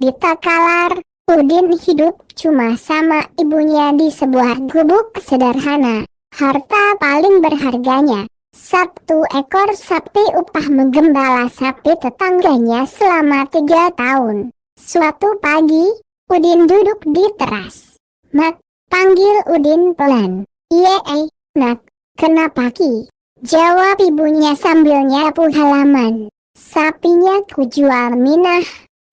Di Takalar, Udin hidup cuma sama ibunya di sebuah gubuk sederhana. Harta paling berharganya, 1 ekor sapi upah menggembala sapi tetangganya selama 3 tahun. Suatu pagi, Udin duduk di teras. "Mak," panggil Udin pelan. "Iya, nak, kenapa Ki?" jawab ibunya sambil nyapu halaman. "Sapinya ku jual Minah,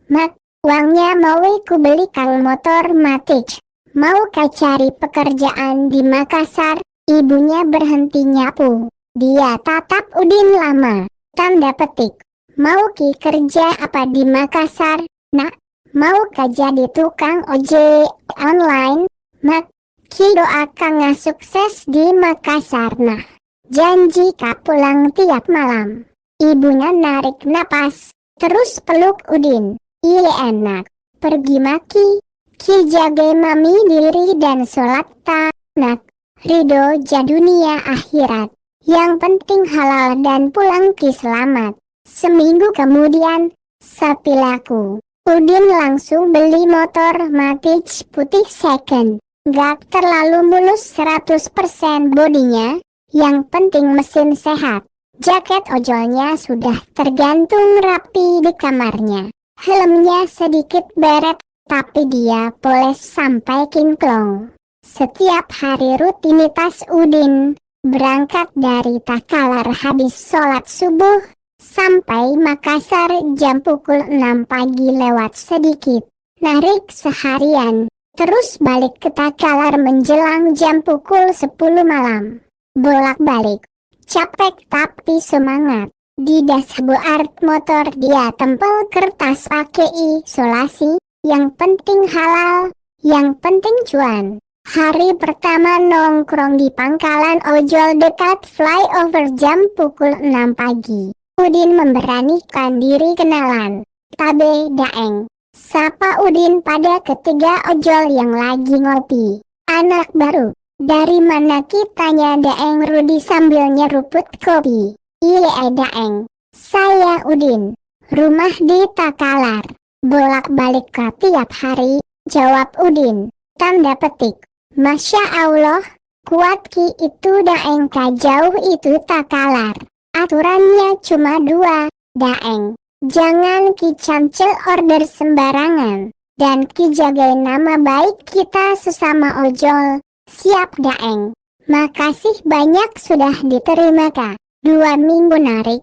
Mak. Uangnya mau ku belikan motor matic. Mau kau cari pekerjaan di Makassar?" Ibunya berhenti nyapu. Dia tatap Udin lama. Tanda petik. "Mau Ki kerja apa di Makassar, nak? Mau kau jadi tukang ojek online, Mak? Ki doakan sukses di Makassar, nah. Janji kau pulang tiap malam." Ibunya narik napas, terus peluk Udin. "Iya enak. Pergi maki. Ki jaga mami diri dan sholat tak, nak. Ridho jadunia akhirat. Yang penting halal dan pulang Ki selamat." Seminggu kemudian, sapi laku. Udin langsung beli motor matic putih second. Gak terlalu mulus 100% bodinya, yang penting mesin sehat. Jaket ojolnya sudah tergantung rapi di kamarnya. Helmnya sedikit beret, tapi dia poles sampai kinclong. Setiap hari rutinitas Udin, berangkat dari Takalar habis sholat subuh, sampai Makassar jam pukul 6 pagi lewat sedikit. Narik seharian, terus balik ke Takalar menjelang jam pukul 10 malam. Bolak-balik, capek tapi semangat. Di dashboard motor dia tempel kertas pakai isolasi, yang penting halal, yang penting cuan. Hari pertama nongkrong di pangkalan ojol dekat flyover jam pukul 6 pagi. Udin memberanikan diri kenalan. "Tabe Daeng," sapa Udin pada ketiga ojol yang lagi ngopi. "Anak baru, dari mana?" kitanya Daeng Rudi sambil nyeruput kopi. "Iya Daeng, saya Udin. Rumah di Takalar. Bolak-balik ke tiap hari," jawab Udin. Tanda petik. "Masya Allah, kuat Ki itu Daeng, ka jauh itu Takalar. Aturannya cuma 2, Daeng. Jangan Ki cancel order sembarangan. Dan Ki jagain nama baik kita sesama ojol." "Siap Daeng. Makasih banyak sudah diterima Kak." 2 minggu narik.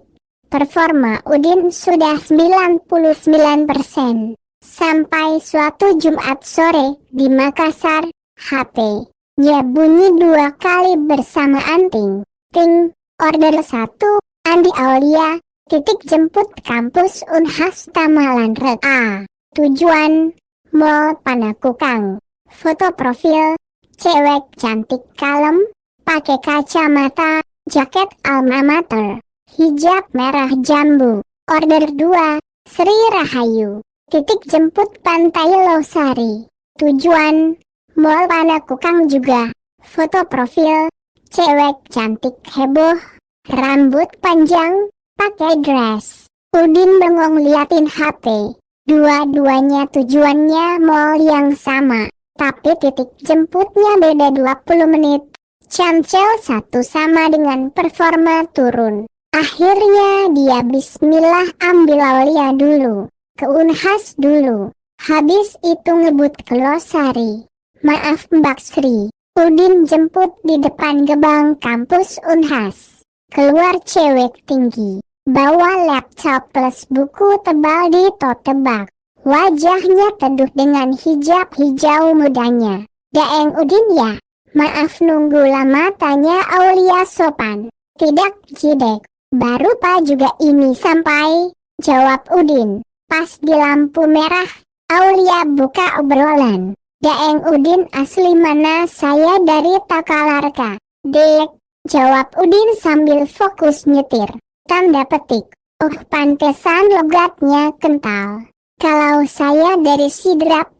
Performa Udin sudah 99%. Sampai suatu Jumat sore di Makassar, HP-nya bunyi 2 kali bersamaan ting. Ting, order 1, Andi Aulia, titik jemput kampus Unhas Tamalan Rek A. Tujuan, Mall Panakukang. Foto profil, cewek cantik kalem, pakai kacamata, jaket alma mater, hijab merah jambu. Order 2, Sri Rahayu, titik jemput Pantai Losari. Tujuan, Mall Panakukang juga. Foto profil, cewek cantik heboh, rambut panjang, pakai dress. Udin bengong liatin HP. Dua-duanya tujuannya mall yang sama, tapi titik jemputnya beda 20 menit. Cancel 1 sama dengan performa turun. Akhirnya dia bismillah ambil Aulia dulu, ke Unhas dulu. Habis itu ngebut ke Losari. "Maaf Mbak Sri." Udin jemput di depan gerbang kampus Unhas. Keluar cewek tinggi, bawa laptop plus buku tebal di tote bag. Wajahnya teduh dengan hijab hijau mudanya. "Daeng Udin ya? Maaf nunggu lama," tanya Aulia sopan. "Tidak Jidek, baru Pak juga ini sampai," jawab Udin. Pas di lampu merah, Aulia buka obrolan. "Daeng Udin asli mana?" "Saya dari Takalar Kak." "Dek," jawab Udin sambil fokus nyetir. Tanda petik. "Oh pantesan logatnya kental. Kalau saya dari Sidrap,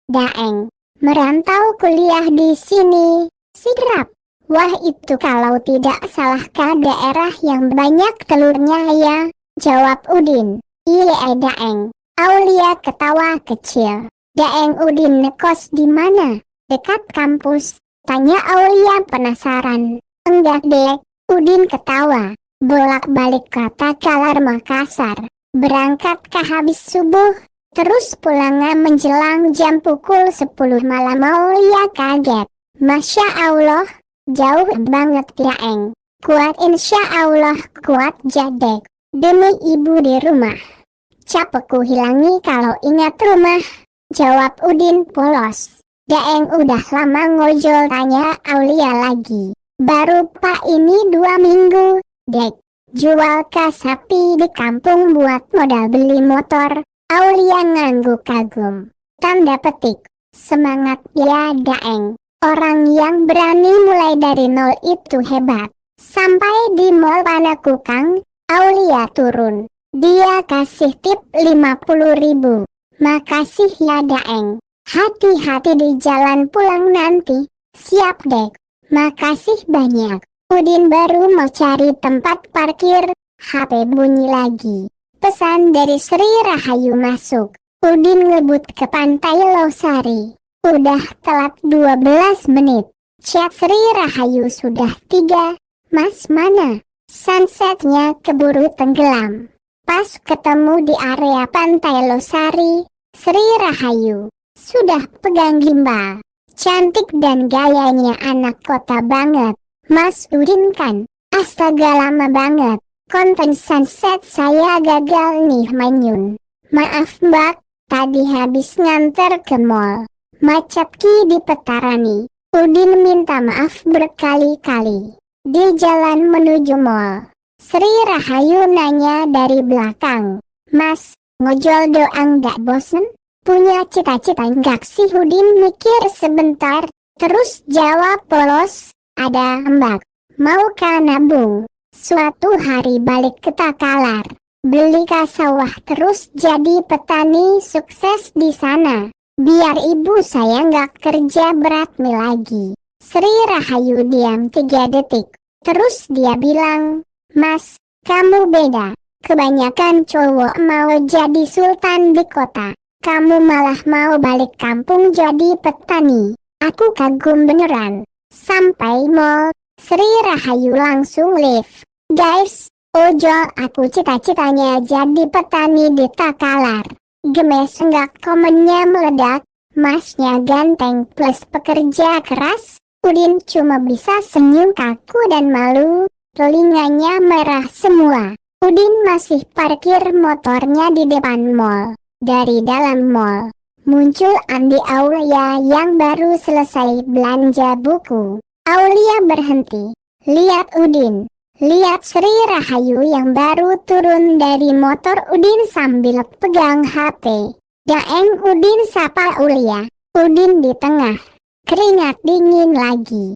Daeng. Merantau kuliah di sini." "Sidrap? Wah itu kalau tidak salah Kak daerah yang banyak telurnya ya," jawab Udin. "Iya Daeng, Aulia ketawa kecil. Daeng Udin ngekos di mana? Dekat kampus, tanya Aulia penasaran. Enggak dek, Udin ketawa. Bolak-balik kata Kalar Makassar. Berangkat habis subuh, terus pulangnya menjelang jam pukul 10 malam. Aulia kaget. Masya Allah, jauh banget Daeng. Kuat insya Allah kuat jadek. Demi ibu di rumah. Capekku hilangi kalau ingat rumah, jawab Udin polos. Daeng udah lama ngojol, tanya Aulia lagi. Baru pak ini 2 minggu, dek. Jual sapi di kampung buat modal beli motor. Aulia ngangguk kagum. Tanda petik. Semangat ya Daeng. Orang yang berani mulai dari nol itu hebat. Sampai di mall Panakukang, Aulia turun. Dia kasih tip 50.000. Makasih ya Daeng. Hati-hati di jalan pulang nanti. Siap dek. Makasih banyak. Udin baru mau cari tempat parkir, HP bunyi lagi. Pesan dari Sri Rahayu masuk. Udin ngebut ke Pantai Losari. Udah telat 12 menit. Chat Sri Rahayu sudah 3. Mas mana? Sunsetnya keburu tenggelam. Pas ketemu di area Pantai Losari, Sri Rahayu sudah pegang gimbal. Cantik dan gayanya anak kota banget. Mas Udin kan? Astaga lama banget. Konten sunset saya gagal nih Manyun. Maaf mbak, tadi habis nganter ke mall. Macet ki di Petarani. Udin minta maaf berkali-kali. Di jalan menuju mall, Sri Rahayu nanya dari belakang. Mas, ngojol doang gak bosen? Punya cita-cita enggak sih? Udin mikir sebentar, terus jawab polos. Ada mbak, mau kan nabung? Suatu hari balik ke Takalar, beli sawah terus jadi petani sukses di sana. Biar ibu saya nggak kerja berat nih lagi. Sri Rahayu diam 3 detik. Terus dia bilang, Mas, kamu beda. Kebanyakan cowok mau jadi sultan di kota. Kamu malah mau balik kampung jadi petani. Aku kagum beneran. Sampai mall, Sri Rahayu langsung live. Guys, ojol aku cita-citanya jadi petani di Takalar. Gemes enggak, komennya meledak. Masnya ganteng plus pekerja keras. Udin cuma bisa senyum kaku dan malu. Telinganya merah semua. Udin masih parkir motornya di depan mall. Dari dalam mall, muncul Andi Aulia yang baru selesai belanja buku. Aulia berhenti. Lihat Udin. Lihat Sri Rahayu yang baru turun dari motor Udin sambil pegang HP. Daeng Udin sapa Aulia. Udin di tengah. Keringat dingin lagi.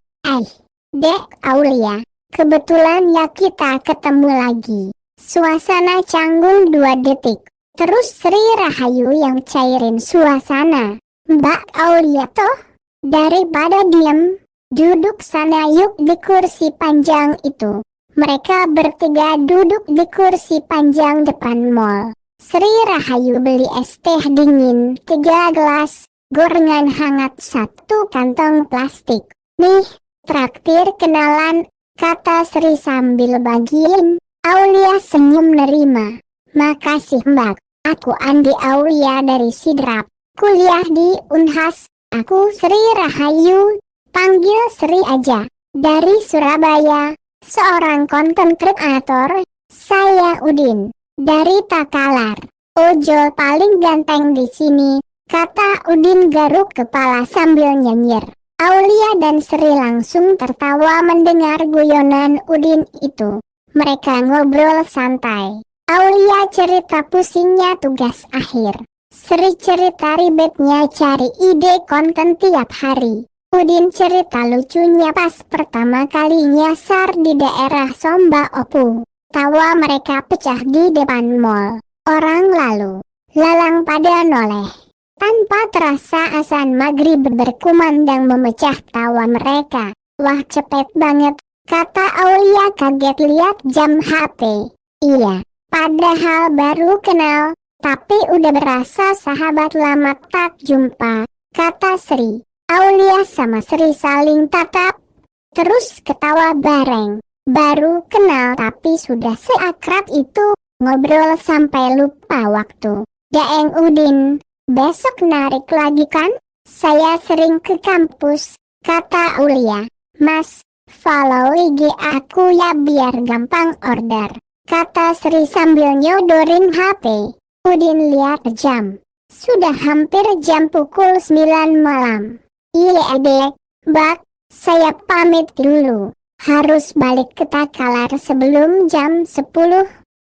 Dek Aulia. Kebetulan ya kita ketemu lagi. Suasana canggung 2 detik. Terus Sri Rahayu yang cairin suasana. Mbak Aulia toh? Daripada diem, duduk sana yuk di kursi panjang itu. Mereka bertiga duduk di kursi panjang depan mall. Sri Rahayu beli es teh dingin 3 gelas, gorengan hangat 1 kantong plastik. Nih, traktir kenalan, kata Sri sambil bagiin. Aulia senyum nerima. Makasih mbak, aku Andi Aulia dari Sidrap, kuliah di Unhas. Aku Sri Rahayu, panggil Sri aja. Dari Surabaya, seorang konten kreator. Saya Udin, dari Takalar. Ojol paling ganteng di sini, kata Udin garuk kepala sambil nyengir. Aulia dan Sri langsung tertawa mendengar guyonan Udin itu. Mereka ngobrol santai. Aulia cerita pusingnya tugas akhir. Sri cerita ribetnya cari ide konten tiap hari. Udin cerita lucunya pas pertama kali nyasar di daerah Somba Opu. Tawa mereka pecah di depan mall. Orang lalu lalang pada noleh. Tanpa terasa azan maghrib berkumandang memecah tawa mereka. Wah cepet banget, kata Aulia kaget lihat jam HP. Iya. Padahal baru kenal, Tapi udah berasa sahabat lama tak jumpa, kata Sri. Aulia sama Sri saling tatap, terus ketawa bareng. Baru kenal tapi sudah seakrab itu, ngobrol sampai lupa waktu. Daeng Udin, besok narik lagi kan? Saya sering ke kampus, kata Aulia. Mas, follow IG aku ya biar gampang order, kata Sri sambil nyodorin HP. Udin lihat jam. Sudah hampir jam pukul 9 malam. Iya adek, bak, saya pamit dulu. Harus balik ke Takalar sebelum jam 10.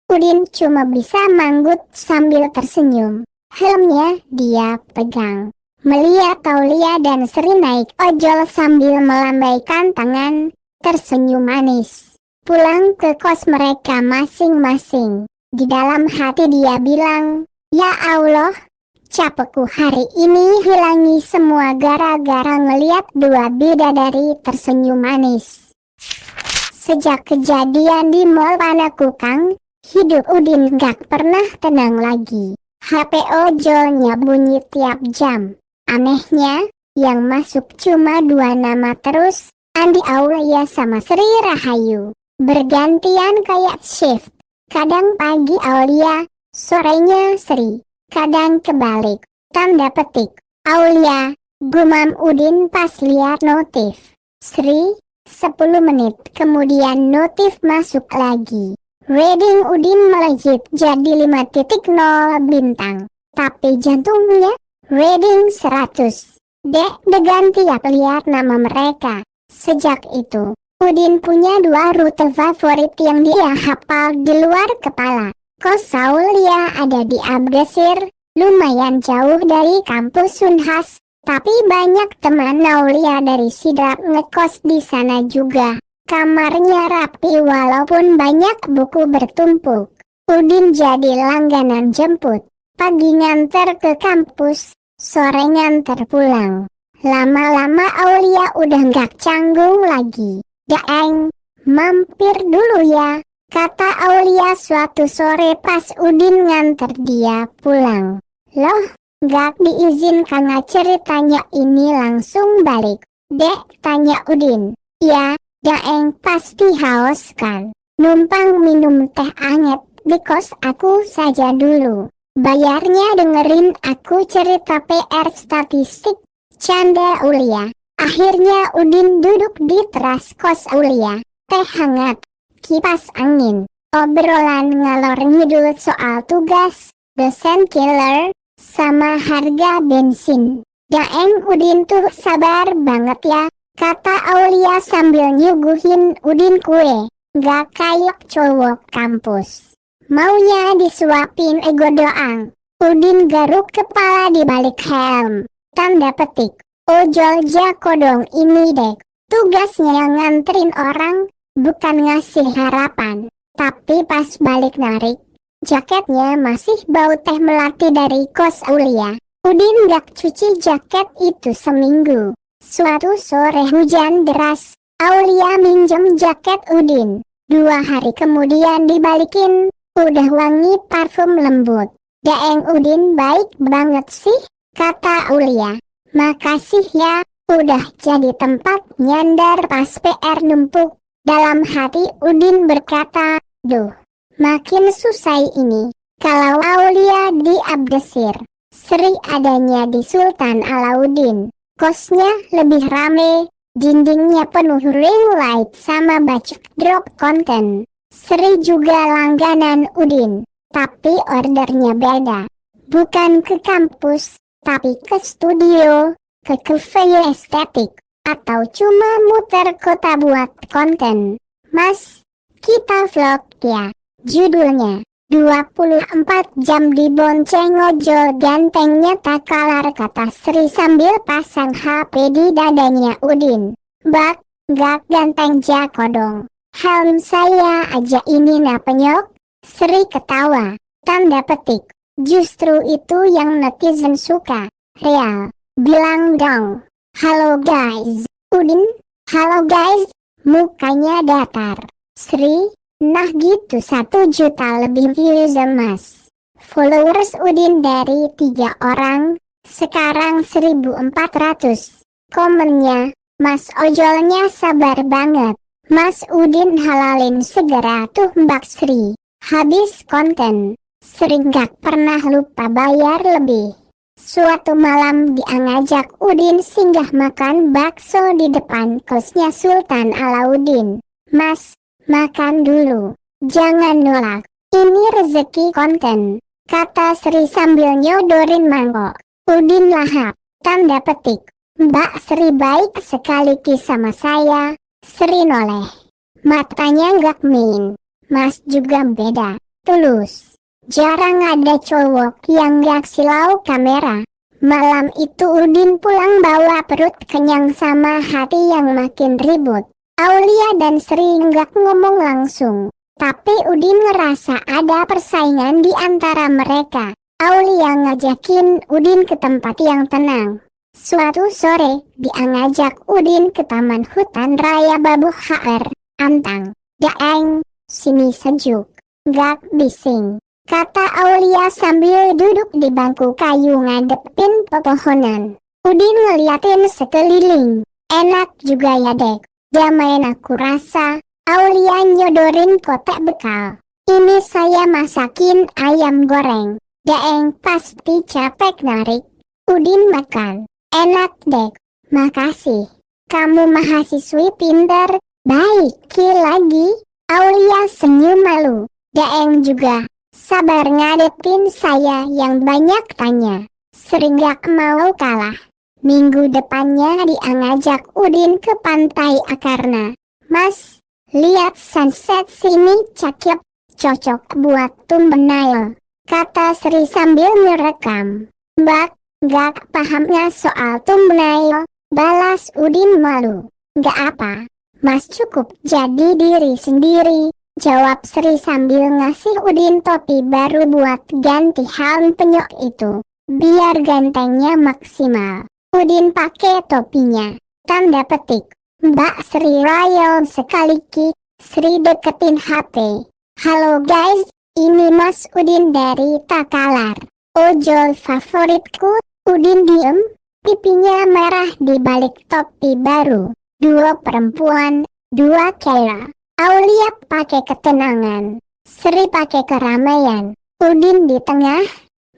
Udin cuma bisa manggut sambil tersenyum. Helmnya dia pegang. Melihat Aulia dan Sri naik ojol sambil melambaikan tangan, tersenyum manis. Pulang ke kos mereka masing-masing. Di dalam hati dia bilang, ya Allah, capekku hari ini hilangi semua gara-gara ngeliat dua bidadari tersenyum manis. Sejak kejadian di Mall Panakukang, hidup Udin gak pernah tenang lagi. HP ojolnya bunyi tiap jam. Anehnya, yang masuk cuma 2 nama terus, Andi Aulia sama Sri Rahayu. Bergantian kayak shift. Kadang pagi Aulia, sorenya Sri. Kadang kebalik. Tanda petik. Aulia, gumam Udin pas lihat notif. Sri, 10 menit kemudian notif masuk lagi. Reading Udin melejit jadi 5.0 bintang. Tapi jantungnya reading 100. Deg-degan tiap lihat nama mereka. Sejak itu, Udin punya 2 rute favorit yang dia hafal di luar kepala. Kos Aulia ada di Abdesir, lumayan jauh dari kampus Unhas, tapi banyak teman Aulia dari Sidrap ngekos di sana juga. Kamarnya rapi walaupun banyak buku bertumpuk. Udin jadi langganan jemput. Pagi nganter ke kampus, sore nganter pulang. Lama-lama Aulia udah gak canggung lagi. Daeng, mampir dulu ya, kata Aulia suatu sore pas Udin nganter dia pulang. Loh, gak diizinkan ceritanya ini langsung balik. Dek, tanya Udin. Ya, Daeng pasti haus kan. Numpang minum teh anget di kos aku saja dulu. Bayarnya dengerin aku cerita PR statistik, canda Aulia. Akhirnya Udin duduk di teras kos Aulia. Teh hangat, kipas angin, obrolan ngalor ngidul soal tugas, dosen killer, sama harga bensin. Daeng Udin tuh sabar banget ya, kata Aulia sambil nyuguhin Udin kue. Gak kayak cowok kampus. Maunya disuapin ego doang. Udin garuk kepala di balik helm. Tanda petik. Ojol jakodong ini dek. Tugasnya nganterin orang, bukan ngasih harapan. Tapi pas balik narik, jaketnya masih bau teh melati dari kos Aulia. Udin gak cuci jaket itu seminggu. Suatu sore hujan deras, Aulia minjem jaket Udin. 2 hari kemudian dibalikin. Udah wangi parfum lembut. Daeng Udin baik banget sih, kata Aulia. Makasih ya, udah jadi tempat nyandar pas PR numpuk. Dalam hati Udin berkata, duh, makin susah ini. Kalau Aulia di Abdesir, Sri adanya di Sultan Alauddin. Kosnya lebih rame, dindingnya penuh ring light sama bacok drop konten. Sri juga langganan Udin, tapi ordernya beda. Bukan ke kampus, tapi ke studio, ke cafe estetik, atau cuma muter kota buat konten. Mas, kita vlog ya, judulnya. 24 jam dibonceng ojol gantengnya tak kalar, kata Sri sambil pasang HP di dadanya Udin. Bak, gak ganteng jakodong. Helm saya aja ini penyok. Sri ketawa. Tanda petik. Justru itu yang netizen suka. Real. Bilang dong. Halo guys. Udin. Halo guys. Mukanya datar. Sri. Nah gitu 1 juta lebih views mas. Followers Udin dari 3 orang, sekarang 1.400. Komennya, Mas ojolnya sabar banget. Mas Udin halalin segera tuh Mbak Sri. Habis konten. Sering gak pernah lupa bayar lebih. Suatu malam dia ngajak Udin singgah makan bakso di depan kosnya Sultan Alauddin. Mas, makan dulu. Jangan nolak. Ini rezeki konten. Kata Sri sambil nyodorin mangkok. Udin lahap. Tanda petik. Mbak Sri baik sekali sama saya. Sri noleh. Matanya gak main. Mas juga beda. Tulus. Jarang ada cowok yang gak silau kamera. Malam itu Udin pulang bawa perut kenyang sama hati yang makin ribut. Aulia dan Sri gak ngomong langsung. Tapi Udin ngerasa ada persaingan di antara mereka. Aulia ngajakin Udin ke tempat yang tenang. Suatu sore, dia ngajak Udin ke Taman Hutan Raya Babu HR. Antang, Daeng, sini sejuk. Gak bising, kata Aulia sambil duduk di bangku kayu ngadepin pepohonan. Udin ngeliatin sekeliling. Enak juga ya dek, damai aku rasa. Aulia nyodorin kotak bekal. Ini saya masakin ayam goreng. Daeng pasti capek narik. Udin makan. Enak dek, makasih. Kamu mahasiswi pintar. Baik lagi. Aulia senyum malu. Daeng juga sabar ngadepin saya yang banyak tanya. Sering gak mau kalah. Minggu depannya dia ngajak Udin ke pantai Akarna. Mas, lihat sunset sini cakep. Cocok buat thumbnail. Kata Sri sambil ngerekam. Mbak, gak pahamnya soal thumbnail. Balas Udin malu. Gak apa. Mas cukup jadi diri sendiri, jawab Sri sambil ngasih Udin topi baru buat ganti helm penyok itu. Biar gantengnya maksimal. Udin pakai topinya. Tanda petik. Mbak Sri royal sekali ki. Sri deketin HP. Halo guys, ini Mas Udin dari Takalar. Ojol favoritku. Udin diem. Pipinya merah di balik topi baru. 2 perempuan, 2 kera. Aulia pakai ketenangan. Sri pakai keramaian. Udin di tengah.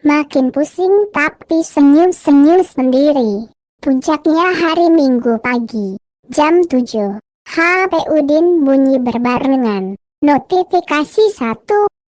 Makin pusing tapi senyum-senyum sendiri. Puncaknya hari Minggu pagi. Jam 7. HP Udin bunyi berbarengan. Notifikasi 1.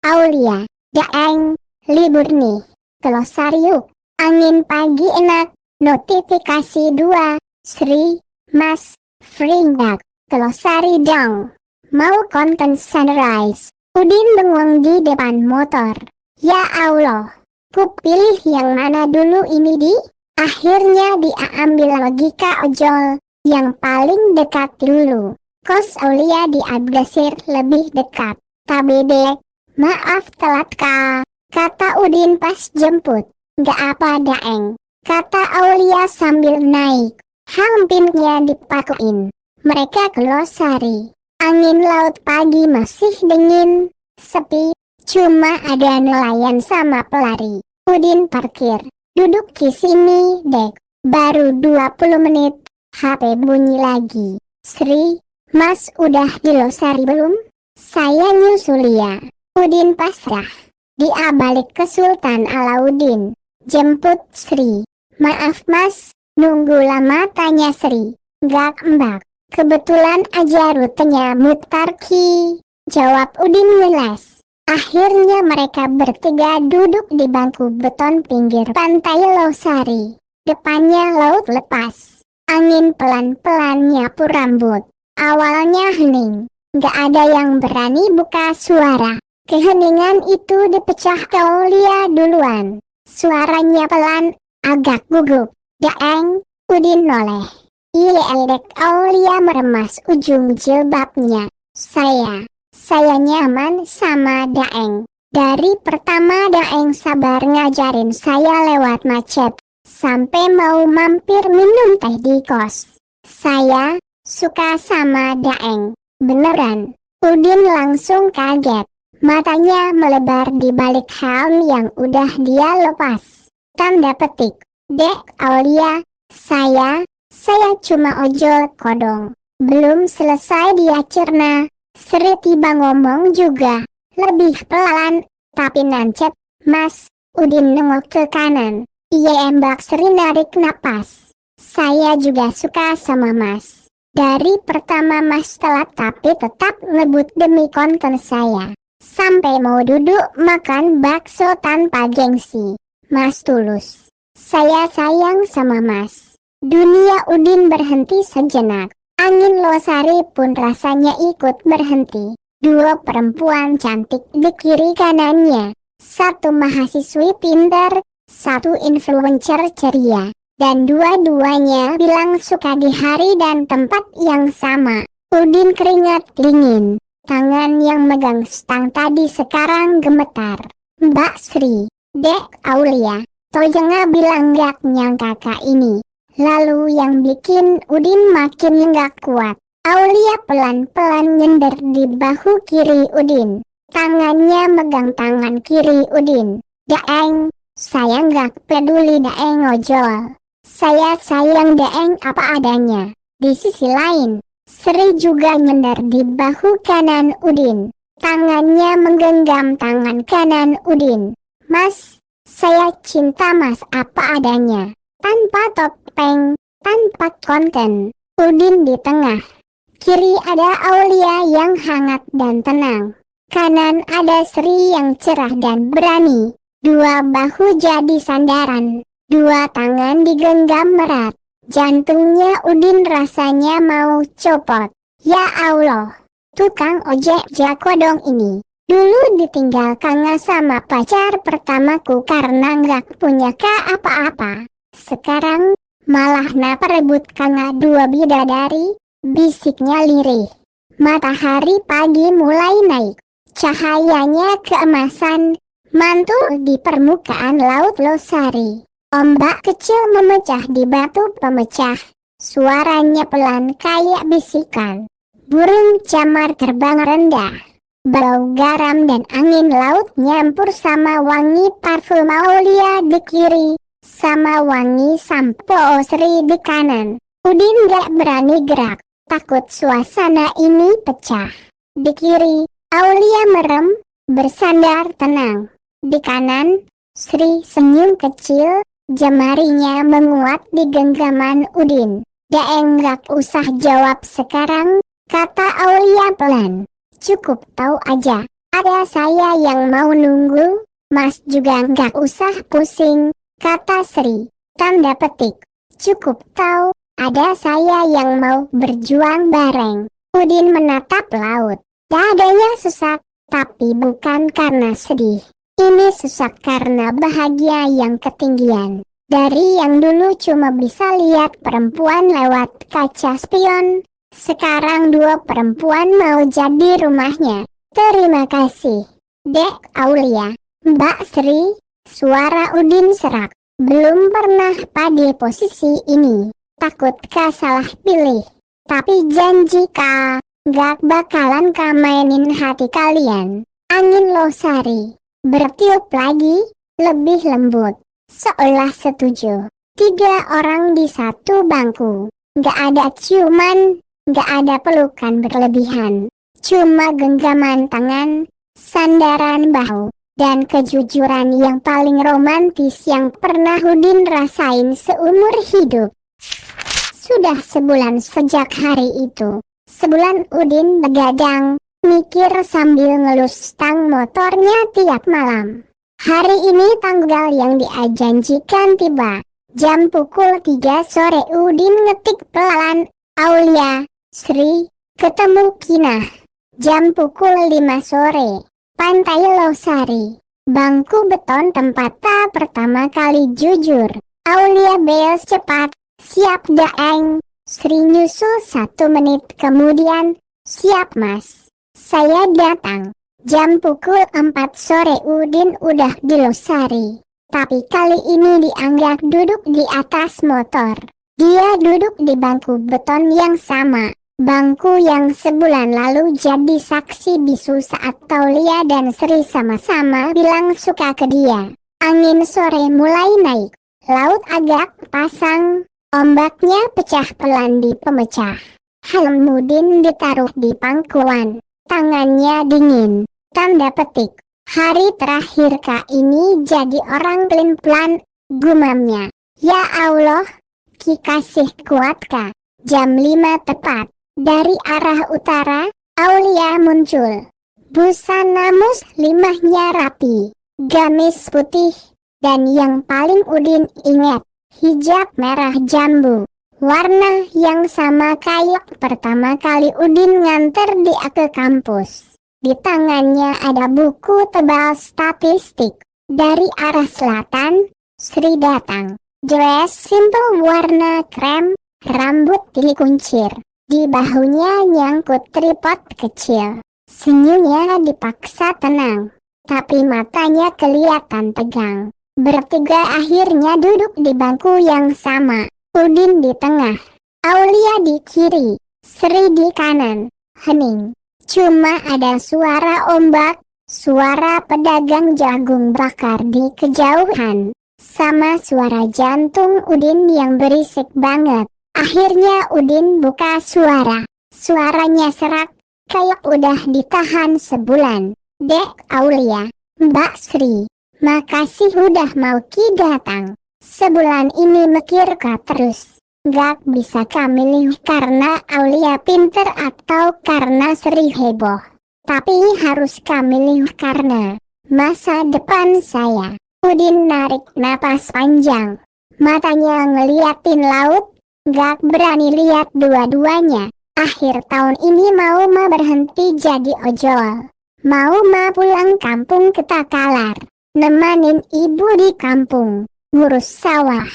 Aulia. Daeng. Libur nih. Kelosar yuk. Angin pagi enak. Notifikasi 2. Sri. Mas. Frindak, kelosari dong. Mau konten sunrise. Udin bengong di depan motor. Ya Allah, ku pilih yang mana dulu ini di? Akhirnya dia ambil logika ojol, yang paling dekat dulu. Kos Aulia di Abgasir lebih dekat. Tabedek, maaf telat kata Udin pas jemput. Gak apa Daeng, kata Aulia sambil naik. Helm-pinnya dipakuin. Mereka ke losari. Angin laut pagi masih dingin, sepi, cuma ada nelayan sama pelari. Udin parkir, duduk di sini dek. Baru 20 menit, HP bunyi lagi. Sri, Mas udah di losari belum? Saya nyusul ya. Udin pasrah. Dia balik ke Sultan Alauddin. Jemput Sri. Maaf Mas. Nunggu lama tanya Sri. Gak mbak, kebetulan aja rutenya mutar ki. Jawab Udin ngeles. Akhirnya mereka bertiga duduk di bangku beton pinggir pantai Losari. Depannya laut lepas. Angin pelan-pelan nyapu rambut. Awalnya hening. Gak ada yang berani buka suara. Keheningan itu dipecah Aulia duluan. Suaranya pelan, agak gugup. Daeng, Udin noleh. Dek Aulia meremas ujung jilbabnya. Saya nyaman sama Daeng. Dari pertama Daeng sabar ngajarin saya lewat macet. Sampai mau mampir minum teh di kos. Saya suka sama Daeng. Beneran. Udin langsung kaget. Matanya melebar di balik helm yang udah dia lepas. Tanda petik. Dek Aulia, saya cuma ojol kodong. Belum selesai dia cerna, Sri tiba ngomong juga. Lebih pelan, tapi nancep. Mas, Udin nengok ke kanan. Iya embak Sri narik napas. Saya juga suka sama Mas. Dari pertama Mas telat tapi tetap ngebut demi konten saya. Sampai mau duduk makan bakso tanpa gengsi. Mas tulus. Saya sayang sama Mas. Dunia Udin berhenti sejenak. Angin Losari pun rasanya ikut berhenti. Dua perempuan cantik di kiri kanannya. Satu mahasiswi pintar, satu influencer ceria. Dan dua-duanya bilang suka di hari dan tempat yang sama. Udin keringat dingin. Tangan yang megang stang tadi sekarang gemetar. Mbak Sri, Dek Aulia, Tojengah bilang gak nyangka kak ini. Lalu yang bikin Udin makin gak kuat. Aulia pelan-pelan nyender di bahu kiri Udin. Tangannya megang tangan kiri Udin. Daeng, saya gak peduli Daeng ojol. Saya sayang Daeng apa adanya. Di sisi lain, Sri juga nyender di bahu kanan Udin. Tangannya menggenggam tangan kanan Udin. Mas, saya cinta Mas apa adanya. Tanpa topeng, tanpa konten. Udin di tengah. Kiri ada Aulia yang hangat dan tenang. Kanan ada Sri yang cerah dan berani. Dua bahu jadi sandaran. Dua tangan digenggam erat. Jantungnya Udin rasanya mau copot. Ya Allah, tukang ojek jakodong ini. Dulu ditinggal Kanga sama pacar pertamaku karena gak punya apa-apa. Sekarang malah naperebut Kanga dua bidadari, bisiknya lirih. Matahari pagi mulai naik. Cahayanya keemasan, mantul di permukaan laut Losari. Ombak kecil memecah di batu pemecah. Suaranya pelan kayak bisikan. Burung camar terbang rendah. Bau garam dan angin laut nyampur sama wangi parfum Aulia di kiri. Sama wangi sampo Sri di kanan. Udin gak berani gerak. Takut suasana ini pecah. Di kiri, Aulia merem, bersandar tenang. Di kanan, Sri senyum kecil. Jemarinya menguat di genggaman Udin. Daeng gak usah jawab sekarang, kata Aulia pelan. Cukup tahu aja, ada saya yang mau nunggu. Mas juga gak usah pusing, kata Sri. Tanda petik. Cukup tahu, ada saya yang mau berjuang bareng. Udin menatap laut. Dadanya sesak, tapi bukan karena sedih. Ini sesak karena bahagia yang ketinggian. Dari yang dulu cuma bisa lihat perempuan lewat kaca spion, sekarang dua perempuan mau jadi rumahnya. Terima kasih, Dek Aulia. Mbak Sri, suara Udin serak. Belum pernah pada posisi ini. Takutkah salah pilih? Tapi janji kak, gak bakalan mainin hati kalian. Angin Losari bertiup lagi, lebih lembut, seolah setuju. 3 orang di satu bangku. Gak ada ciuman, gak ada pelukan berlebihan. Cuma genggaman tangan, sandaran bahu, dan kejujuran yang paling romantis yang pernah Udin rasain seumur hidup. Sudah sebulan sejak hari itu. Sebulan Udin begadang, mikir sambil ngelus stang motornya tiap malam. Hari ini tanggal yang dia janjikan tiba. Jam pukul 3 sore Udin ngetik pelan, Aulia, Sri, ketemu Kinah. Jam pukul 5 sore, Pantai Losari. Bangku beton tempat pertama kali jujur. Aulia beos cepat, siap Daeng. Sri nyusul 1 menit kemudian, siap mas. Saya datang. Jam pukul 4 sore Udin udah di Losari. Tapi kali ini dianggap duduk di atas motor. Dia duduk di bangku beton yang sama. Bangku yang sebulan lalu jadi saksi bisu saat Taulia dan Sri sama-sama bilang suka ke dia. Angin sore mulai naik. Laut agak pasang. Ombaknya pecah pelan di pemecah. Helm Mudin ditaruh di pangkuan. Tangannya dingin. Tanda petik. Hari terakhir Kak ini jadi orang pelin-pelan, gumamnya. Ya Allah, Ki kasih kuat Kak. Jam 5 tepat. Dari arah utara, Aulia muncul. Busana muslimahnya rapi, gamis putih, dan yang paling Udin ingat, hijab merah jambu. Warna yang sama kayak pertama kali Udin nganter dia ke kampus. Di tangannya ada buku tebal statistik. Dari arah selatan, Sri datang. Dress simple warna krem, rambut dikuncir. Di bahunya nyangkut tripod kecil. Senyumnya dipaksa tenang, tapi matanya kelihatan tegang. Bertiga akhirnya duduk di bangku yang sama. Udin di tengah, Aulia di kiri, Sri di kanan. Hening. Cuma ada suara ombak, suara pedagang jagung bakar di kejauhan, sama suara jantung Udin yang berisik banget. Akhirnya Udin buka suara. Suaranya serak, kayak udah ditahan sebulan. Dek Aulia, Mbak Sri, makasih udah mau Ki datang. Sebulan ini mikir Kak terus. Gak bisa kami milih karena Aulia pinter atau karena Sri heboh. Tapi harus kami milih karena masa depan saya. Udin narik napas panjang. Matanya ngeliatin laut. Gak berani lihat dua-duanya. Akhir tahun ini mau ma berhenti jadi ojol. Mau ma pulang kampung ke Takalar. Nemanin ibu di kampung. Ngurus sawah.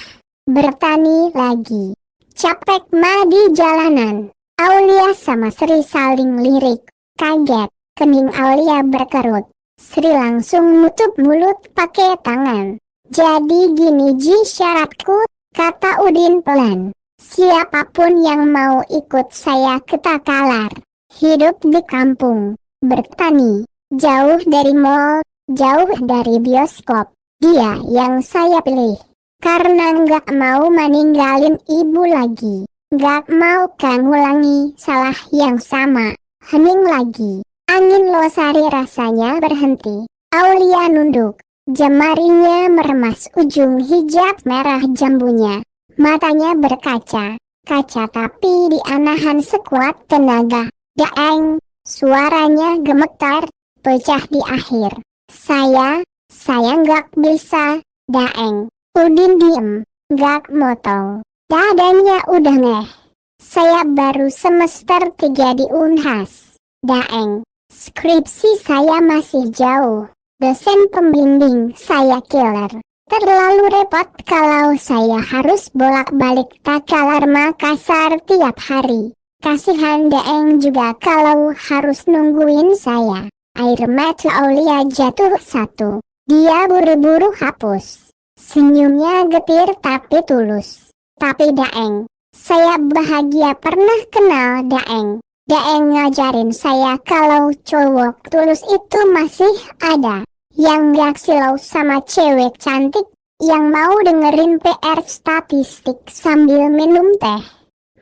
Bertani lagi. Capek ma di jalanan. Aulia sama Sri saling lirik. Kaget. Kening Aulia berkerut. Sri langsung nutup mulut pakai tangan. Jadi gini Ji syaratku, kata Udin pelan. Siapapun yang mau ikut saya ke Takalar, hidup di kampung, bertani, jauh dari mall, jauh dari bioskop, dia yang saya pilih. Karena nggak mau meninggalin ibu lagi, nggak mau kan ngulangi salah yang sama. Hening lagi, angin losari rasanya berhenti. Aulia nunduk, jemarinya meremas ujung hijab merah jambunya. Matanya berkaca, kaca tapi dianahan sekuat tenaga. Daeng, suaranya gemetar, pecah di akhir. Saya nggak bisa, Daeng. Udin diem, nggak motong. Dadanya udah ngeh. Saya baru semester 3 di Unhas. Daeng, skripsi saya masih jauh. Dosen pembimbing saya killer. Terlalu repot kalau saya harus bolak-balik Takalar Makassar tiap hari. Kasihan Daeng juga kalau harus nungguin saya. Air mata Aulia jatuh satu. Dia buru-buru hapus. Senyumnya getir tapi tulus. Tapi Daeng, saya bahagia pernah kenal Daeng. Daeng ngajarin saya kalau cowok tulus itu masih ada. Yang gak silau sama cewek cantik, yang mau dengerin PR statistik sambil minum teh.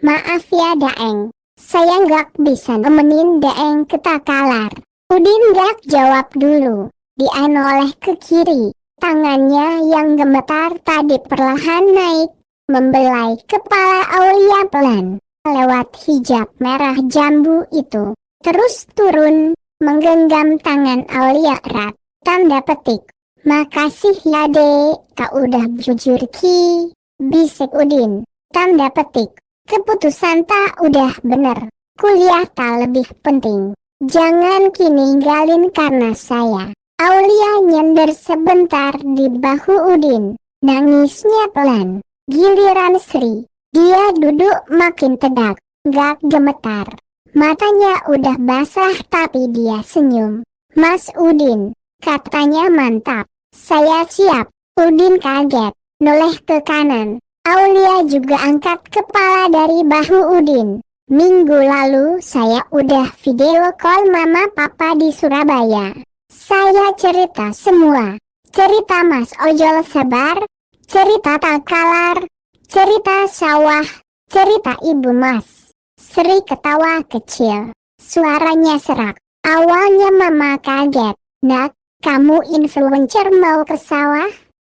Maaf ya Daeng, saya gak bisa nemenin Daeng ke Takalar. Udin gak jawab dulu, dia noleh ke kiri. Tangannya yang gemetar tadi perlahan naik, membelai kepala Aulia pelan. Lewat hijab merah jambu itu, terus turun, menggenggam tangan Aulia erat. Tanda petik. Makasih ya dek, kau udah jujur Ki, bisik Udin. Tanda petik. Keputusan tak udah bener. Kuliah tak lebih penting. Jangan kini ninggalin karena saya. Aulia nyender sebentar di bahu Udin. Nangisnya pelan. Giliran Sri. Dia duduk makin tegak, gak gemetar. Matanya udah basah tapi dia senyum. Mas Udin. Katanya mantap. Saya siap. Udin kaget. Noleh ke kanan. Aulia juga angkat kepala dari bahu Udin. Minggu lalu saya udah video call mama papa di Surabaya. Saya cerita semua. Cerita Mas ojol sabar, cerita takalar, cerita sawah, cerita ibu Mas. Sri ketawa kecil. Suaranya serak. Awalnya mama kaget. Nak, kamu influencer mau ke sawah?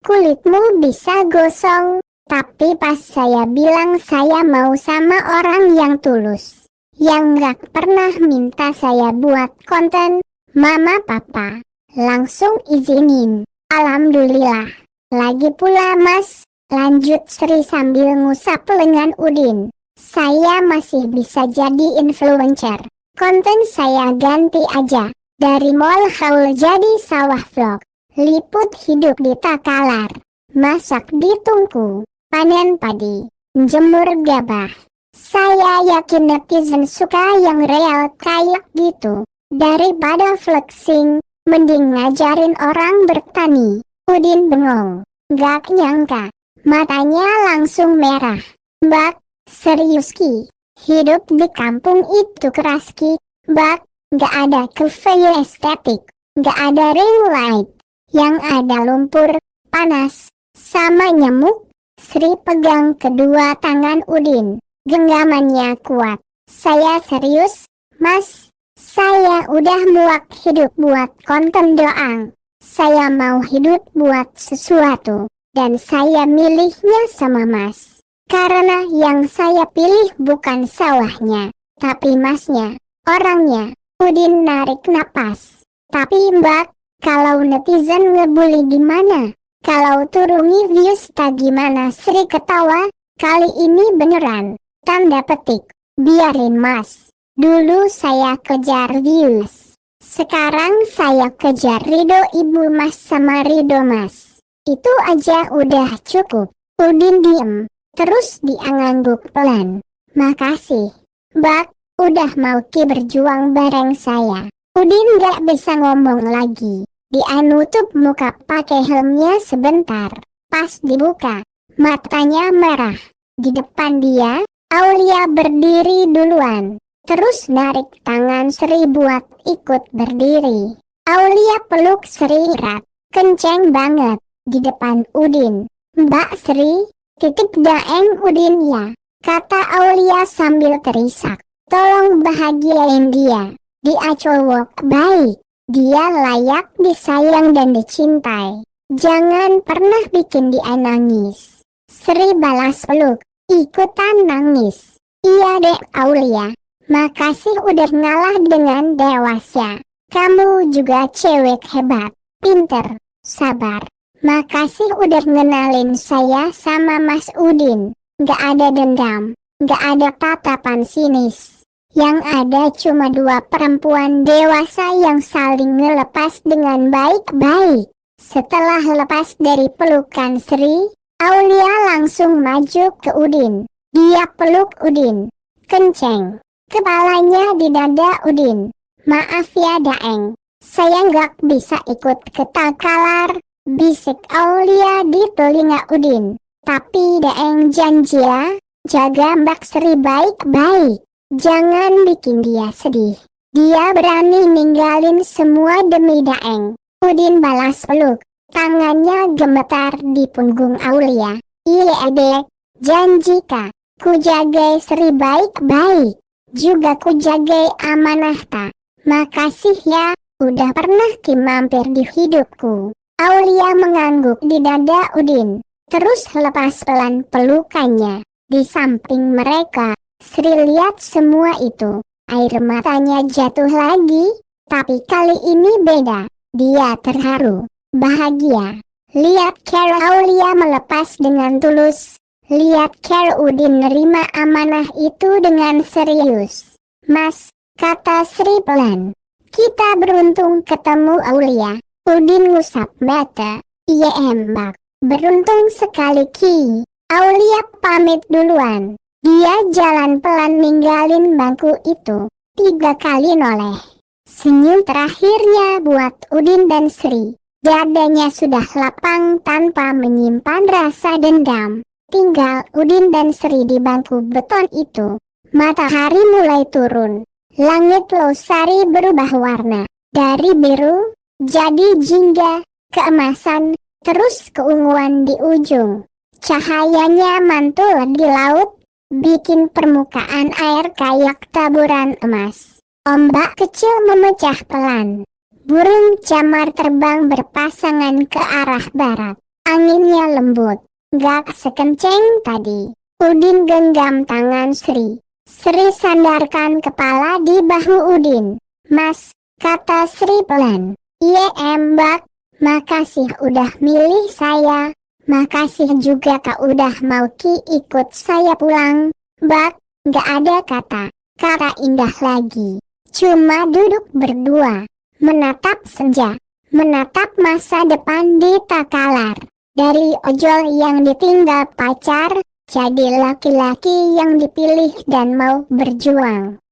Kulitmu bisa gosong. Tapi pas saya bilang saya mau sama orang yang tulus, yang gak pernah minta saya buat konten, mama papa langsung izinin. Alhamdulillah. Lagi pula Mas, lanjut Sri sambil ngusap lengan Udin. Saya masih bisa jadi influencer. Konten saya ganti aja. Dari mall haul jadi sawah vlog. Liput hidup di Takalar. Masak di tungku. Panen padi. Jemur gabah. Saya yakin netizen suka yang real kayak gitu. Daripada flexing, mending ngajarin orang bertani. Udin bengong. Gak nyangka. Matanya langsung merah. Mbak, serius Ki? Hidup di kampung itu keras Ki. Mbak, gak ada cafe estetik. Gak ada ring light. Yang ada lumpur, panas, sama nyamuk. Sri pegang kedua tangan Udin. Genggamannya kuat. Saya serius, Mas. Saya udah muak hidup buat konten doang. Saya mau hidup buat sesuatu. Dan saya milihnya sama Mas. Karena yang saya pilih bukan sawahnya, tapi Masnya, orangnya. Udin narik napas. Tapi Mbak, kalau netizen ngebully gimana? Kalau turuni views tak gimana? Sri ketawa. Kali ini beneran. Tanda petik. Biarin Mas. Dulu saya kejar views. Sekarang saya kejar ridho ibu Mas sama ridho Mas. Itu aja udah cukup. Udin diem. Terus dia ngangguk pelan. Makasih. Mbak, udah mau Ki berjuang bareng saya. Udin gak bisa ngomong lagi. Dia nutup muka pakai helmnya sebentar. Pas dibuka, matanya merah. Di depan dia, Aulia berdiri duluan. Terus narik tangan Sri buat ikut berdiri. Aulia peluk Sri erat. Kenceng banget. Di depan Udin. Mbak Sri, titip daeng Udin ya. Kata Aulia sambil terisak. Tolong bahagiain dia. Dia cowok baik. Dia layak disayang dan dicintai. Jangan pernah bikin dia nangis. Sri balas peluk. Ikutan nangis. Iya dek Aulia. Makasih udah ngalah dengan dewasa. Kamu juga cewek hebat. Pinter. Sabar. Makasih udah ngenalin saya sama Mas Udin. Gak ada dendam. Gak ada tatapan sinis. Yang ada cuma dua perempuan dewasa yang saling ngelepas dengan baik-baik. Setelah lepas dari pelukan Sri, Aulia langsung maju ke Udin. Dia peluk Udin. Kenceng. Kepalanya di dada Udin. Maaf ya Daeng. Saya nggak bisa ikut ke Takalar. Bisik Aulia di telinga Udin. Tapi Daeng janji ya, jaga Mbak Sri baik-baik. Jangan bikin dia sedih. Dia berani ninggalin semua demi Daeng. Udin balas peluk. Tangannya gemetar di punggung Aulia. Iya dek, janji kak. Ku jaga Sri baik-baik. Juga ku jaga amanah tak. Makasih ya, udah pernah Ki mampir di hidupku. Aulia mengangguk di dada Udin. Terus lepas pelan pelukannya. Di samping mereka, Sri lihat semua itu. Air matanya jatuh lagi. Tapi kali ini beda. Dia terharu. Bahagia. Lihat cara Aulia melepas dengan tulus. Lihat cara Udin nerima amanah itu dengan serius. Mas, kata Sri pelan. Kita beruntung ketemu Aulia. Udin ngusap mata. Iya Mbak. Beruntung sekali Ki. Aulia pamit duluan. Dia jalan pelan ninggalin bangku itu. 3 kali noleh. Senyum terakhirnya buat Udin dan Sri. Dadanya sudah lapang tanpa menyimpan rasa dendam. Tinggal Udin dan Sri di bangku beton itu. Matahari mulai turun. Langit Losari berubah warna. Dari biru, jadi jingga, keemasan, terus keunguan di ujung. Cahayanya mantul di laut, bikin permukaan air kayak taburan emas. Ombak kecil memecah pelan. Burung camar terbang berpasangan ke arah barat. Anginnya lembut, gak sekenceng tadi. Udin genggam tangan Sri. Sri sandarkan kepala di bahu Udin. Mas, kata Sri pelan. Iya Mbak, makasih udah milih saya. Makasih juga kak udah mau ikut saya pulang. Mbak, gak ada kata indah lagi. Cuma duduk berdua, menatap senja, menatap masa depan di Takalar. Dari ojol yang ditinggal pacar, jadi laki-laki yang dipilih dan mau berjuang.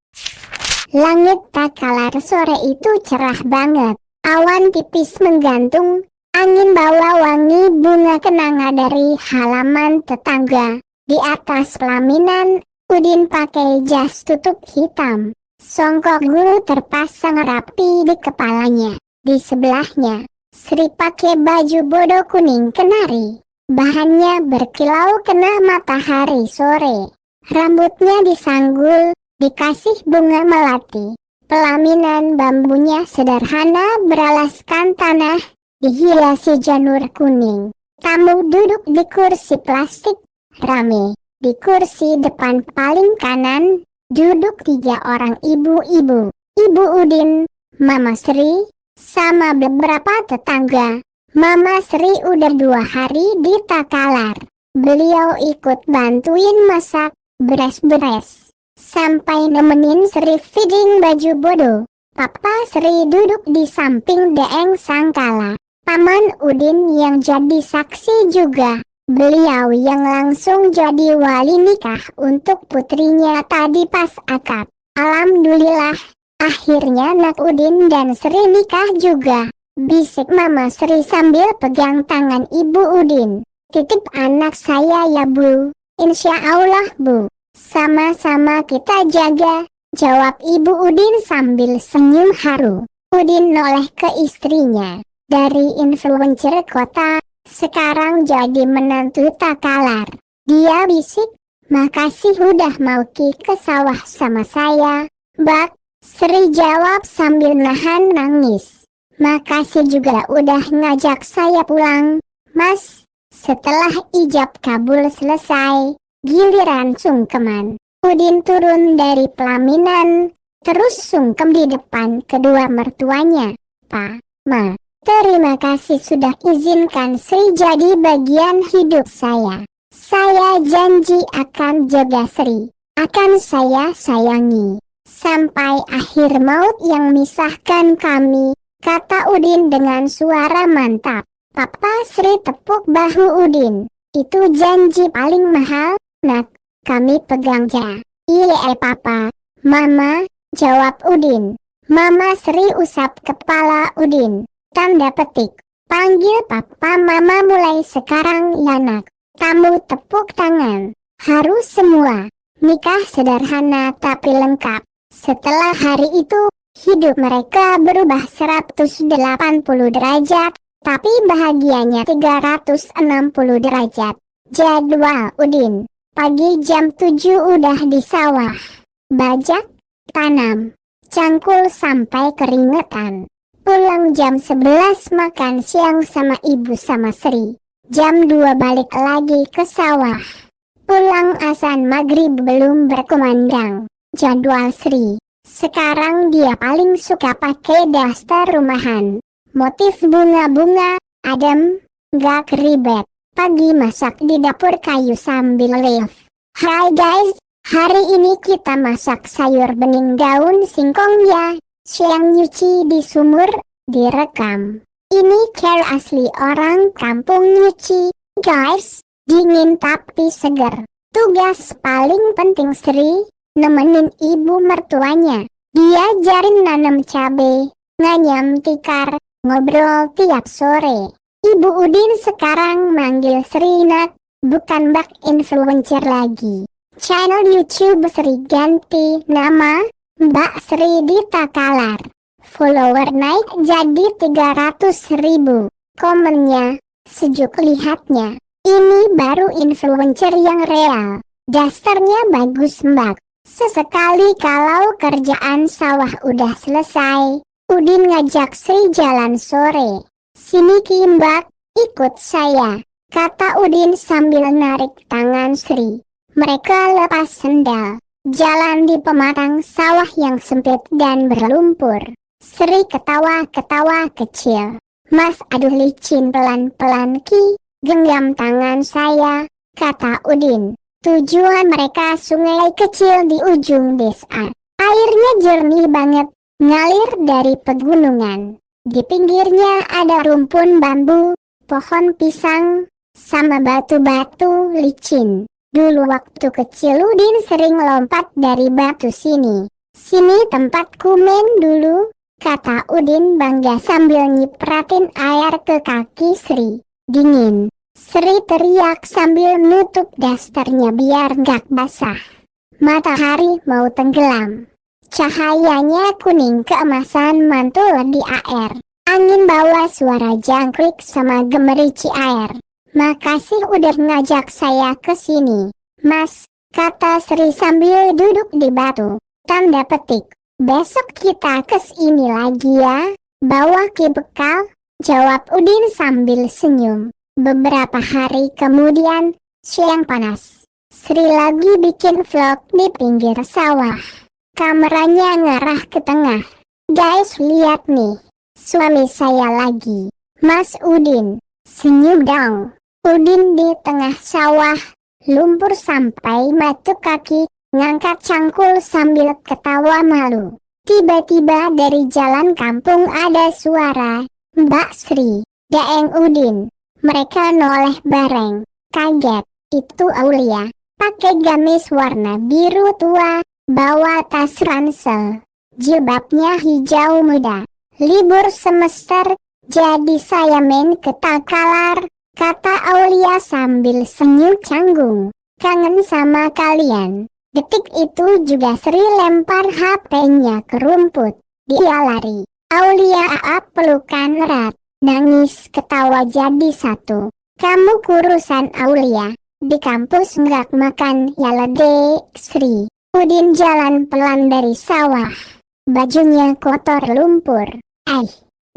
Langit Takalar sore itu cerah banget. Awan tipis menggantung, angin bawa wangi bunga kenanga dari halaman tetangga. Di atas pelaminan, Udin pakai jas tutup hitam. Songkok guru terpasang rapi di kepalanya. Di sebelahnya, Sri pakai baju bodo kuning kenari. Bahannya berkilau kena matahari sore. Rambutnya disanggul, dikasih bunga melati. Pelaminan bambunya sederhana beralaskan tanah, dihiasi janur kuning. Tamu duduk di kursi plastik, rame. Di kursi depan paling kanan, duduk 3 orang ibu-ibu. Ibu Udin, Mama Sri, sama beberapa tetangga. Mama Sri udah 2 hari di Takalar. Beliau ikut bantuin masak, beres-beres. Sampai nemenin Sri fitting baju bodo. Papa Sri duduk di samping Deeng Sangkala. Paman Udin yang jadi saksi juga. Beliau yang langsung jadi wali nikah untuk putrinya tadi pas akad. Alhamdulillah, akhirnya Nak Udin dan Sri nikah juga. Bisik Mama Sri sambil pegang tangan Ibu Udin. Titip anak saya ya Bu. Insya Allah Bu. Sama-sama kita jaga, jawab Ibu Udin sambil senyum haru. Udin noleh ke istrinya. Dari influencer kota, sekarang jadi menantu Takalar. Dia bisik, makasih udah mau ke sawah sama saya. Mbak, Sri jawab sambil nahan nangis. Makasih juga udah ngajak saya pulang, Mas. Setelah ijab kabul selesai, giliran sungkeman. Udin turun dari pelaminan, terus sungkem di depan kedua mertuanya. Pak, Ma, terima kasih sudah izinkan Sri jadi bagian hidup saya. Saya janji akan jaga Sri, akan saya sayangi sampai akhir maut yang misahkan kami, kata Udin dengan suara mantap. Papa Sri tepuk bahu Udin. Itu janji paling mahal, Nak. Kami pegang ja. Iya Papa. Mama, jawab Udin. Mama Sri usap kepala Udin. Tanda petik. Panggil Papa Mama mulai sekarang ya Nak. Tamu tepuk tangan. Harus semua. Nikah sederhana tapi lengkap. Setelah hari itu, hidup mereka berubah 180 derajat, tapi bahagianya 360 derajat. Jadwal Udin. Pagi jam 7 udah di sawah. Bajak, tanam, cangkul sampai keringetan. Pulang jam 11 makan siang sama ibu sama Sri. Jam 2 balik lagi ke sawah. Pulang azan maghrib belum berkumandang. Jadwal Sri. Sekarang dia paling suka pakai daster rumahan. Motif bunga-bunga, adem, gak ribet. Pagi masak di dapur kayu sambil live. Hai guys, hari ini kita masak sayur bening daun singkong ya. Siang nyuci di sumur, direkam. Ini care asli orang kampung nyuci. Guys, dingin tapi seger. Tugas paling penting Sri, nemenin ibu mertuanya. Diajarin nanam cabe, nganyam tikar, ngobrol tiap sore. Ibu Udin sekarang manggil Sri Nak, bukan bak influencer lagi. Channel YouTube Sri ganti nama Mbak Sri Dita Kalar. Follower naik jadi 300.000. Komennya sejuk lihatnya. Ini baru influencer yang real. Dasarnya bagus Mbak. Sesekali kalau kerjaan sawah udah selesai, Udin ngajak Sri jalan sore. Sini Ki Mbak, ikut saya, kata Udin sambil narik tangan Sri. Mereka lepas sendal, jalan di pematang sawah yang sempit dan berlumpur. Sri ketawa-ketawa kecil. Mas aduh licin pelan-pelan Ki, genggam tangan saya, kata Udin. Tujuan mereka sungai kecil di ujung desa. Airnya jernih banget, ngalir dari pegunungan. Di pinggirnya ada rumpun bambu, pohon pisang, sama batu-batu licin. Dulu waktu kecil Udin sering lompat dari batu sini. Sini tempatku main dulu, kata Udin bangga sambil nyipratin air ke kaki Sri. Dingin. Sri teriak sambil nutup dasternya biar gak basah. Matahari mau tenggelam. Cahayanya kuning keemasan mantul di air. Angin bawa suara jangkrik sama gemerici air. Makasih udah ngajak saya ke sini, Mas, kata Sri sambil duduk di batu. Tanda petik. Besok kita kesini lagi ya, bawa Ki bekal, jawab Udin sambil senyum. Beberapa hari kemudian, siang panas. Sri lagi bikin vlog di pinggir sawah. Kameranya ngarah ke tengah. Guys lihat nih, suami saya lagi, Mas Udin. Senyum dong. Udin di tengah sawah, lumpur sampai mata kaki, ngangkat cangkul sambil ketawa malu. Tiba-tiba dari jalan kampung ada suara, Mbak Sri, Daeng Udin. Mereka noleh bareng, kaget, itu Aulia, pakai gamis warna biru tua, bawa tas ransel, jilbabnya hijau muda. Libur semester, jadi saya main ke Takalar, kata Aulia sambil senyum canggung. Kangen sama kalian. Detik itu juga Sri lempar HP-nya ke rumput. Dia lari. Aulia aap pelukan erat. Nangis ketawa jadi satu. Kamu kurusan Aulia. Di kampus nggak makan ya ledek Sri. Udin jalan pelan dari sawah. Bajunya kotor lumpur.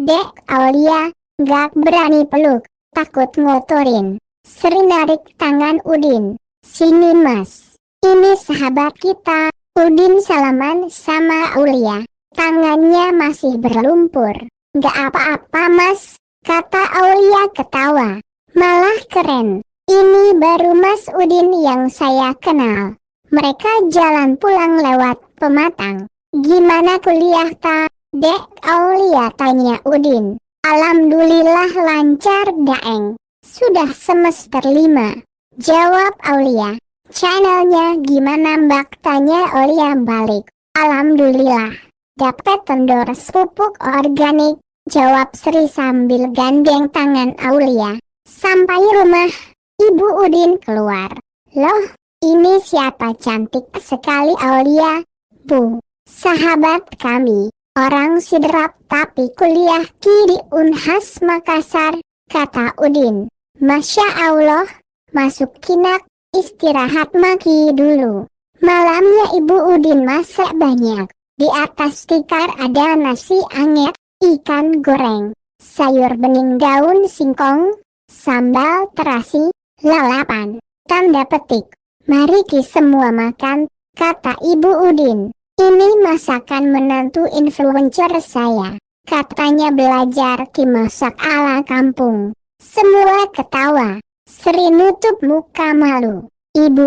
Dek Aulia, nggak berani peluk. Takut ngotorin. Sri narik tangan Udin. Sini Mas. Ini sahabat kita. Udin salaman sama Aulia. Tangannya masih berlumpur. Gak apa-apa Mas, kata Aulia ketawa. Malah keren. Ini baru Mas Udin yang saya kenal. Mereka jalan pulang lewat pematang. Gimana kuliah ta, Dek Aulia tanya Udin. Alhamdulillah lancar Daeng. Sudah semester 5. Jawab Aulia. Channelnya gimana Mbak, tanya Aulia balik. Alhamdulillah. Dapat endorse pupuk organik, jawab Sri sambil gandeng tangan Aulia. Sampai rumah, Ibu Udin keluar. Loh, ini siapa cantik sekali Aulia? Bu, sahabat kami, orang Sidrap tapi kuliah di Unhas Makassar, kata Udin. Masya Allah, masuk kinak, istirahat maki dulu. Malamnya Ibu Udin masak banyak. Di atas tikar ada nasi anget, ikan goreng, sayur bening daun singkong, sambal terasi, lalapan. Tanda petik. Mari ki semua makan, kata Ibu Udin. Ini masakan menantu influencer saya. Katanya belajar ki masak ala kampung. Semua ketawa. Sri nutup muka malu. Ibu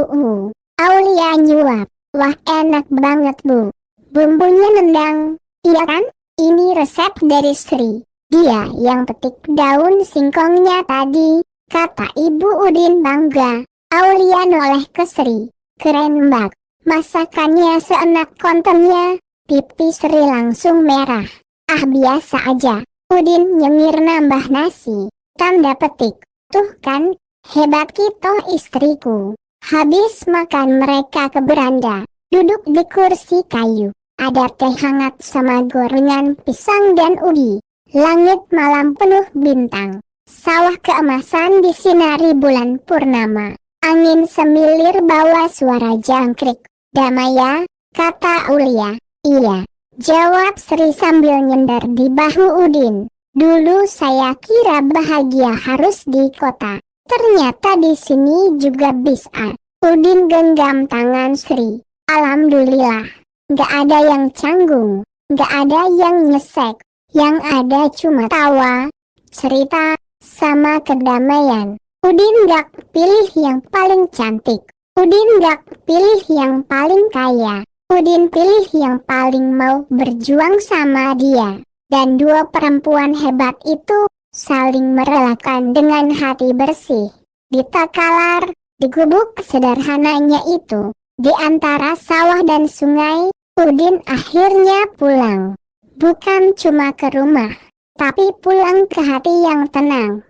Aulia nyuap. Wah enak banget Bu. Bumbunya nendang, iya kan? Ini resep dari Sri. Dia yang petik daun singkongnya tadi, kata Ibu Udin bangga. Aulia noleh ke Sri. Keren Mbak, masakannya seenak kontennya. Pipi Sri langsung merah. Ah biasa aja. Udin nyengir nambah nasi. Tanda petik. Tuh kan, hebat kita istriku. Habis makan mereka ke beranda, duduk di kursi kayu. Ada teh hangat sama gorengan pisang dan ubi. Langit malam penuh bintang. Sawah keemasan disinari bulan purnama. Angin semilir bawa suara jangkrik. "Damai ya," kata Aulia. "Iya," jawab Sri sambil nyender di bahu Udin. "Dulu saya kira bahagia harus di kota. Ternyata di sini juga bisa." Udin genggam tangan Sri. "Alhamdulillah. Gak ada yang canggung, gak ada yang nyesek. Yang ada cuma tawa, cerita, sama kedamaian." Udin gak pilih yang paling cantik. Udin gak pilih yang paling kaya. Udin pilih yang paling mau berjuang sama dia. Dan dua perempuan hebat itu saling merelakan dengan hati bersih. Di Takalar, di gubuk sederhananya itu, di antara sawah dan sungai, Udin akhirnya pulang. Bukan cuma ke rumah, tapi pulang ke hati yang tenang.